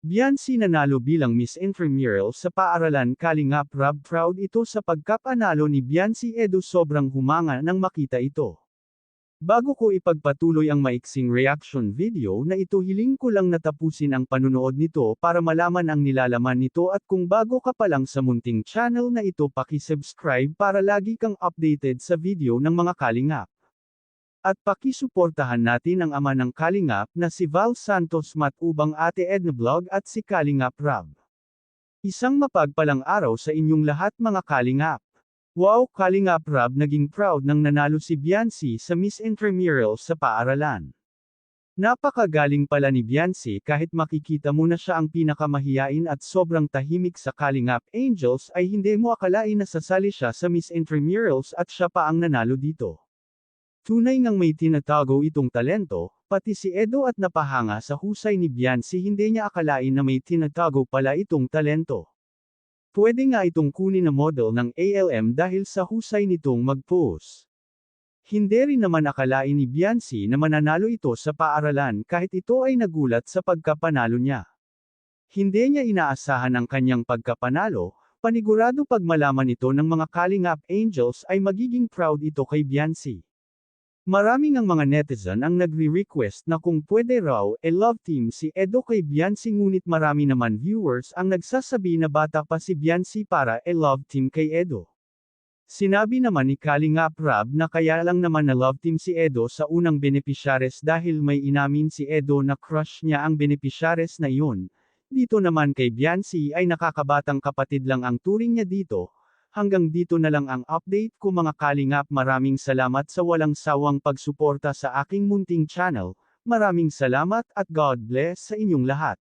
Biancy nanalo bilang Miss Intramural sa paaralan Kalingap Rab, proud ito sa pagkapanalo ni Biancy Edo, sobrang humanga nang makita ito. Bago ko ipagpatuloy ang maiksing reaction video na ito, hiling ko lang na tapusin ang panunood nito para malaman ang nilalaman nito, at kung bago ka pa lang sa munting channel na ito, paki-subscribe para lagi kang updated sa video ng mga Kalingap. At pakisuportahan natin ang ama ng Kalingap na si Val Santos Matubang, Ate Edna Vlog at si Kalingap Rab. Isang mapagpalang araw sa inyong lahat mga Kalingap. Wow, Kalingap Rab, naging proud nang nanalo si Biancy sa Miss Intramural sa paaralan. Napakagaling pala ni Biancy, kahit makikita mo na siya ang pinakamahiyain at sobrang tahimik sa Kalingap Angels, ay hindi mo akalain na sasali siya sa Miss Intramurals at siya pa ang nanalo dito. Tunay ngang may tinatago itong talento, pati si Edo at napahanga sa husay ni Biancy, hindi niya akalain na may tinatago pala itong talento. Pwede nga itong kunin na model ng ALM dahil sa husay nitong mag-pose. Hindi rin naman akalain ni Biancy na mananalo ito sa paaralan, kahit ito ay nagulat sa pagkapanalo niya. Hindi niya inaasahan ang kanyang pagkapanalo, panigurado pag malaman ito ng mga Kalingap Angels ay magiging proud ito kay Biancy. Maraming ang mga netizen ang nagre-request na kung pwede raw, love team si Edo kay Biancy, ngunit marami naman viewers ang nagsasabi na bata pa si Biancy para love team kay Edo. Sinabi naman ni Kalingap Rab na kaya lang naman na love team si Edo sa unang benepisyares dahil may inamin si Edo na crush niya ang benepisyares na iyon. Dito naman kay Biancy ay nakakabatang kapatid lang ang turing niya dito. Hanggang dito na lang ang update ko mga Kalingap, maraming salamat sa walang sawang pagsuporta sa aking munting channel, maraming salamat at God bless sa inyong lahat.